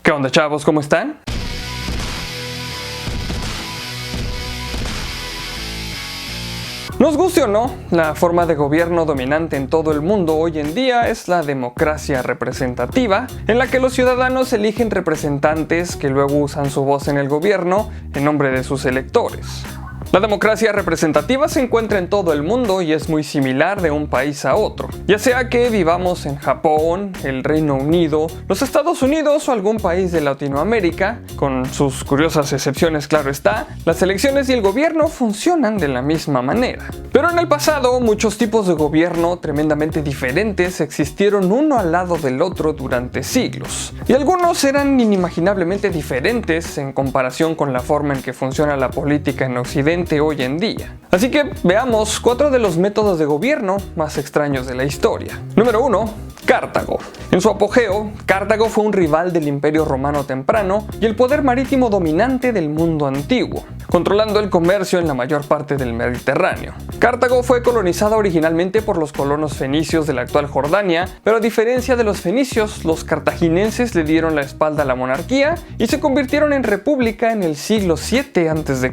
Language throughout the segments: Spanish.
¿Qué onda, chavos? ¿Cómo están? Nos guste o no, la forma de gobierno dominante en todo el mundo hoy en día es la democracia representativa, en la que los ciudadanos eligen representantes que luego usan su voz en el gobierno en nombre de sus electores. La democracia representativa se encuentra en todo el mundo y es muy similar de un país a otro. Ya sea que vivamos en Japón, el Reino Unido, los Estados Unidos o algún país de Latinoamérica, con sus curiosas excepciones claro está, las elecciones y el gobierno funcionan de la misma manera. Pero en el pasado, muchos tipos de gobierno tremendamente diferentes existieron uno al lado del otro durante siglos. Y algunos eran inimaginablemente diferentes en comparación con la forma en que funciona la política en Occidente hoy en día. Así que veamos 4 de los métodos de gobierno más extraños de la historia. Número 1. Cartago. En su apogeo, Cartago fue un rival del Imperio Romano temprano y el poder marítimo dominante del mundo antiguo, controlando el comercio en la mayor parte del Mediterráneo. Cartago fue colonizada originalmente por los colonos fenicios de la actual Jordania, pero a diferencia de los fenicios, los cartagineses le dieron la espalda a la monarquía y se convirtieron en república en el siglo VII a.C.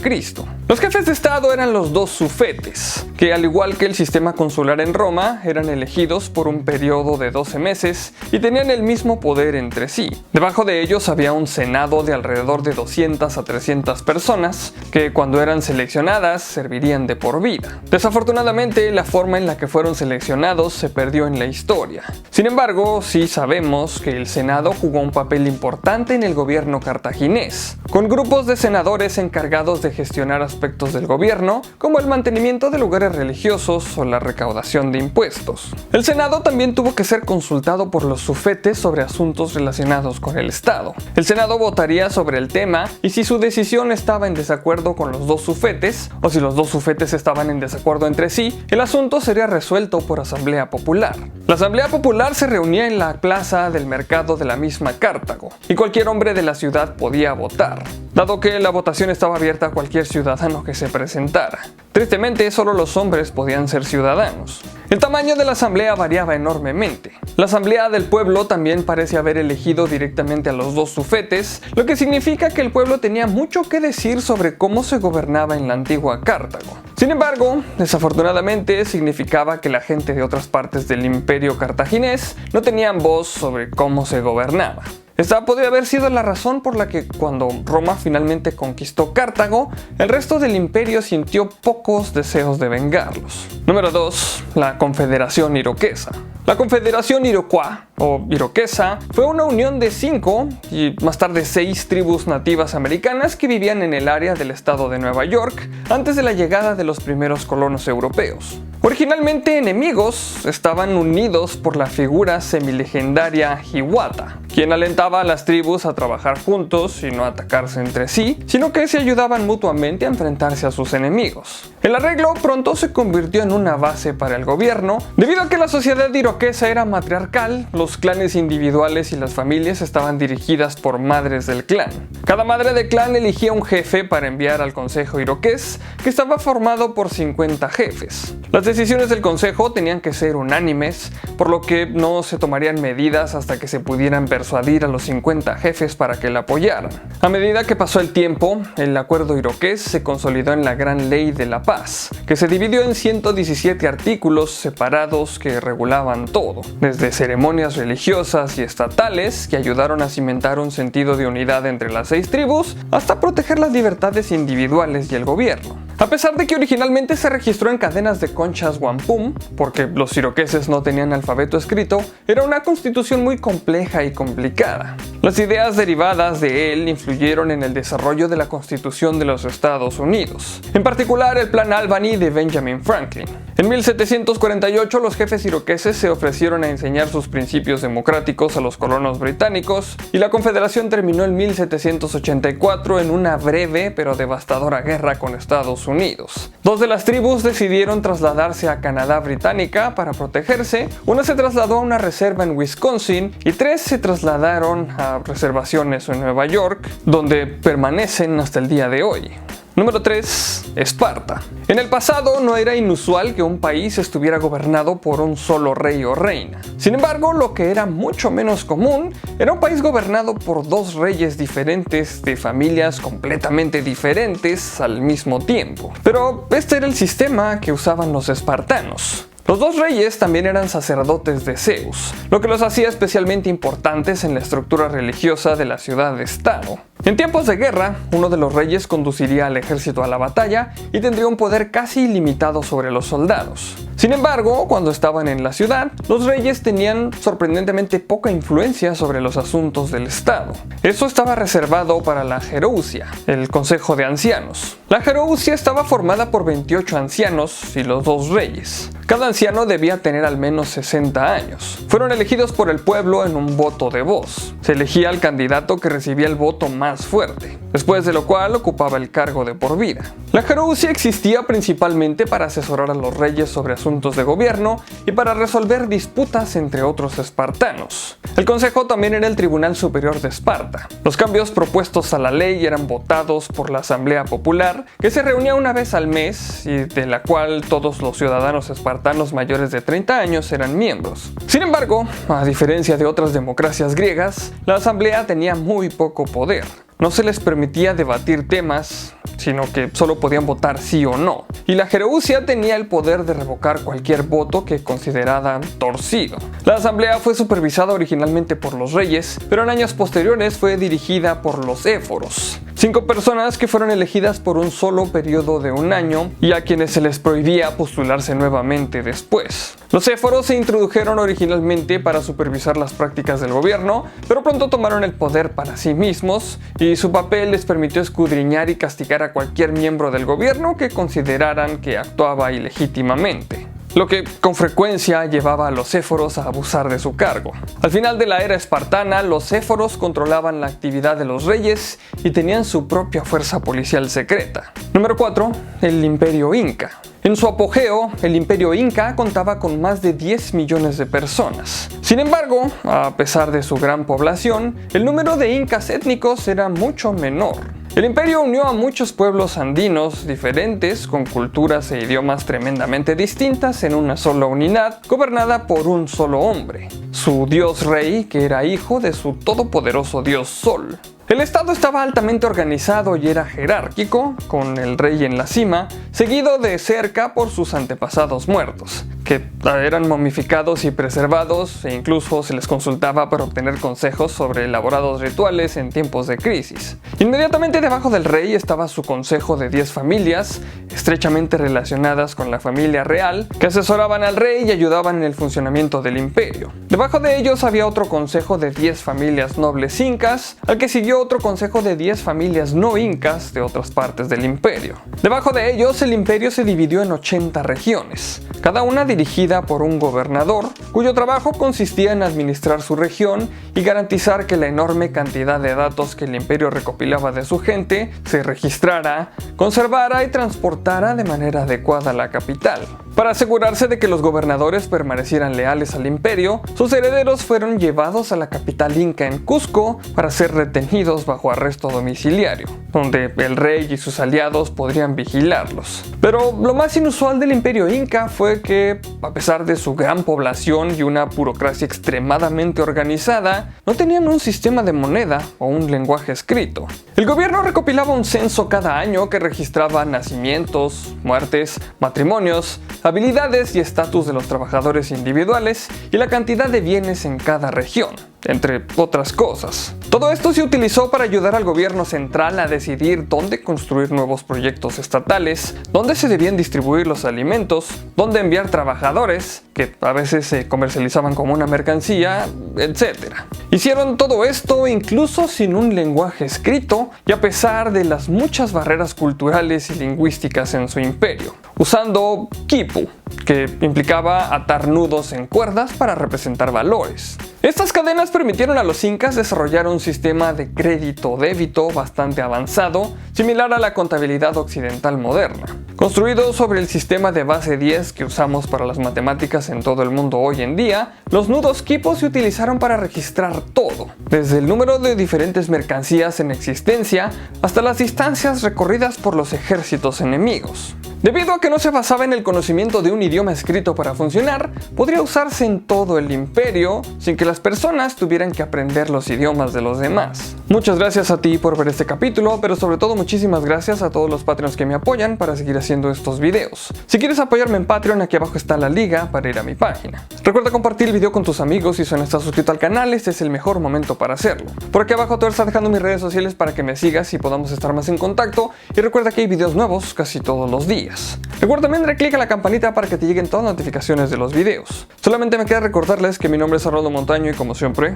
Los jefes de estado eran los dos sufetes, que al igual que el sistema consular en Roma, eran elegidos por un periodo de 12 meses y tenían el mismo poder entre sí. Debajo de ellos había un senado de alrededor de 200 a 300 personas, que cuando eran seleccionadas servirían de por vida. Desafortunadamente, la forma en la que fueron seleccionados se perdió en la historia. Sin embargo, sí sabemos que el Senado jugó un papel importante en el gobierno cartaginés, con grupos de senadores encargados de gestionar aspectos del gobierno, como el mantenimiento de lugares religiosos o la recaudación de impuestos. El Senado también tuvo que ser consultado por los sufetes sobre asuntos relacionados con el Estado. El Senado votaría sobre el tema y si su decisión estaba en desacuerdo con los dos sufetes, o si los dos sufetes estaban en desacuerdo entre sí, el asunto sería resuelto por asamblea popular. La asamblea popular se reunía en la plaza del mercado de la misma Cartago, y cualquier hombre de la ciudad podía votar, dado que la votación estaba abierta a cualquier ciudadano que se presentara. Tristemente, solo los hombres podían ser ciudadanos. El tamaño de la asamblea variaba enormemente. La asamblea del pueblo también parece haber elegido directamente a los dos sufetes, lo que significa que el pueblo tenía mucho que decir sobre cómo se gobernaba en la antigua Cartago. Sin embargo, desafortunadamente significaba que la gente de otras partes del imperio cartaginés no tenían voz sobre cómo se gobernaba. Esta podría haber sido la razón por la que cuando Roma finalmente conquistó Cartago, el resto del imperio sintió pocos deseos de vengarlos. Número 2. La Confederación Iroquesa. La Confederación Iroquois, o iroquesa, fue una unión de 5 y más tarde 6 tribus nativas americanas que vivían en el área del estado de Nueva York antes de la llegada de los primeros colonos europeos. Originalmente enemigos, estaban unidos por la figura semilegendaria Hiawatha, quien alentaba a las tribus a trabajar juntos y no atacarse entre sí, sino que se ayudaban mutuamente a enfrentarse a sus enemigos. El arreglo pronto se convirtió en una base para el gobierno, debido a que la sociedad iroquesa era matriarcal, los clanes individuales y las familias estaban dirigidas por madres del clan. Cada madre de clan elegía un jefe para enviar al consejo iroqués, que estaba formado por 50 jefes. Las decisiones del consejo tenían que ser unánimes, por lo que no se tomarían medidas hasta que se pudieran persuadir a los 50 jefes para que la apoyaran. A medida que pasó el tiempo, el acuerdo iroqués se consolidó en la Gran Ley de la Paz, que se dividió en 117 artículos separados que regulaban todo, desde ceremonias religiosas y estatales que ayudaron a cimentar un sentido de unidad entre las 6 tribus, hasta proteger las libertades individuales y el gobierno. A pesar de que originalmente se registró en cadenas de conchas wampum, porque los iroqueses no tenían alfabeto escrito, era una constitución muy compleja y complicada. Las ideas derivadas de él influyeron en el desarrollo de la Constitución de los Estados Unidos, en particular el Plan Albany de Benjamin Franklin. En 1748 los jefes iroqueses se ofrecieron a enseñar sus principios democráticos a los colonos británicos y la Confederación terminó en 1784 en una breve pero devastadora guerra con Estados Unidos. 2 de las tribus decidieron trasladarse a Canadá británica para protegerse, una se trasladó a una reserva en Wisconsin y 3 se trasladaron a reservaciones en Nueva York, donde permanecen hasta el día de hoy. Número 3. Esparta. En el pasado no era inusual que un país estuviera gobernado por un solo rey o reina. Sin embargo, lo que era mucho menos común era un país gobernado por dos reyes diferentes de familias completamente diferentes al mismo tiempo. Pero este era el sistema que usaban los espartanos. Los dos reyes también eran sacerdotes de Zeus, lo que los hacía especialmente importantes en la estructura religiosa de la ciudad-estado. En tiempos de guerra, uno de los reyes conduciría al ejército a la batalla y tendría un poder casi ilimitado sobre los soldados. Sin embargo, cuando estaban en la ciudad, los reyes tenían sorprendentemente poca influencia sobre los asuntos del estado. Eso estaba reservado para la Gerousia, el Consejo de Ancianos. La Gerousia estaba formada por 28 ancianos y los dos reyes. Cada anciano debía tener al menos 60 años. Fueron elegidos por el pueblo en un voto de voz. Se elegía al candidato que recibía el voto más fuerte, después de lo cual ocupaba el cargo de por vida. La Gerousia existía principalmente para asesorar a los reyes sobre asuntos de gobierno y para resolver disputas entre otros espartanos. El consejo también era el Tribunal Superior de Esparta. Los cambios propuestos a la ley eran votados por la Asamblea Popular, que se reunía una vez al mes y de la cual todos los ciudadanos espartanos mayores de 30 años eran miembros. Sin embargo, a diferencia de otras democracias griegas, la Asamblea tenía muy poco poder. No se les permitía debatir temas, sino que solo podían votar sí o no. Y la Gerousia tenía el poder de revocar cualquier voto que consideraran torcido. La asamblea fue supervisada originalmente por los reyes, pero en años posteriores fue dirigida por los éforos, 5 personas que fueron elegidas por un solo periodo de un año y a quienes se les prohibía postularse nuevamente después. Los éforos se introdujeron originalmente para supervisar las prácticas del gobierno, pero pronto tomaron el poder para sí mismos y su papel les permitió escudriñar y castigar a cualquier miembro del gobierno que consideraran que actuaba ilegítimamente, lo que con frecuencia llevaba a los éforos a abusar de su cargo. Al final de la era espartana, los éforos controlaban la actividad de los reyes y tenían su propia fuerza policial secreta. Número 4. El Imperio Inca. En su apogeo, el Imperio Inca contaba con más de 10 millones de personas. Sin embargo, a pesar de su gran población, el número de incas étnicos era mucho menor. El imperio unió a muchos pueblos andinos diferentes, con culturas e idiomas tremendamente distintas en una sola unidad, gobernada por un solo hombre, su dios rey, que era hijo de su todopoderoso dios Sol. El estado estaba altamente organizado y era jerárquico, con el rey en la cima, seguido de cerca por sus antepasados muertos, que eran momificados y preservados e incluso se les consultaba para obtener consejos sobre elaborados rituales en tiempos de crisis. Inmediatamente debajo del rey estaba su consejo de 10 familias, estrechamente relacionadas con la familia real, que asesoraban al rey y ayudaban en el funcionamiento del imperio. Debajo de ellos había otro consejo de 10 familias nobles incas, al que siguió otro consejo de 10 familias no incas de otras partes del imperio. Debajo de ellos, el imperio se dividió en 80 regiones, cada una dirigida por un gobernador, cuyo trabajo consistía en administrar su región y garantizar que la enorme cantidad de datos que el imperio recopilaba de su gente se registrara, conservara y transportara de manera adecuada a la capital. Para asegurarse de que los gobernadores permanecieran leales al imperio, sus herederos fueron llevados a la capital inca en Cusco para ser retenidos bajo arresto domiciliario, donde el rey y sus aliados podrían vigilarlos. Pero lo más inusual del imperio inca fue que, a pesar de su gran población y una burocracia extremadamente organizada, no tenían un sistema de moneda o un lenguaje escrito. El gobierno recopilaba un censo cada año que registraba nacimientos, muertes, matrimonios, habilidades y estatus de los trabajadores individuales y la cantidad de bienes en cada región, entre otras cosas. Todo esto se utilizó para ayudar al gobierno central a decidir dónde construir nuevos proyectos estatales, dónde se debían distribuir los alimentos, dónde enviar trabajadores, que a veces se comercializaban como una mercancía, etc. Hicieron todo esto incluso sin un lenguaje escrito y a pesar de las muchas barreras culturales y lingüísticas en su imperio, usando quipu, que implicaba atar nudos en cuerdas para representar valores. Estas cadenas permitieron a los incas desarrollar un sistema de crédito-débito bastante avanzado, similar a la contabilidad occidental moderna. Construido sobre el sistema de base 10 que usamos para las matemáticas en todo el mundo hoy en día, los nudos Quipu se utilizaron para registrar todo, desde el número de diferentes mercancías en existencia hasta las distancias recorridas por los ejércitos enemigos. Debido a que no se basaba en el conocimiento de un idioma escrito para funcionar, podría usarse en todo el imperio sin que las personas tuvieran que aprender los idiomas de los demás. Muchas gracias a ti por ver este capítulo, pero sobre todo muchísimas gracias a todos los Patreons que me apoyan para seguir haciendo estos videos. Si quieres apoyarme en Patreon, aquí abajo está la liga para ir a mi página. Recuerda compartir el video con tus amigos y si no estás suscrito al canal, este es el mejor momento para hacerlo. Por aquí abajo te voy a estar dejando mis redes sociales para que me sigas y podamos estar más en contacto, y recuerda que hay videos nuevos casi todos los días. Recuerda también darle clic a la campanita para que te lleguen todas las notificaciones de los videos. Solamente me queda recordarles que mi nombre es Arnoldo Montaño y como siempre,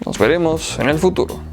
nos veremos en el futuro.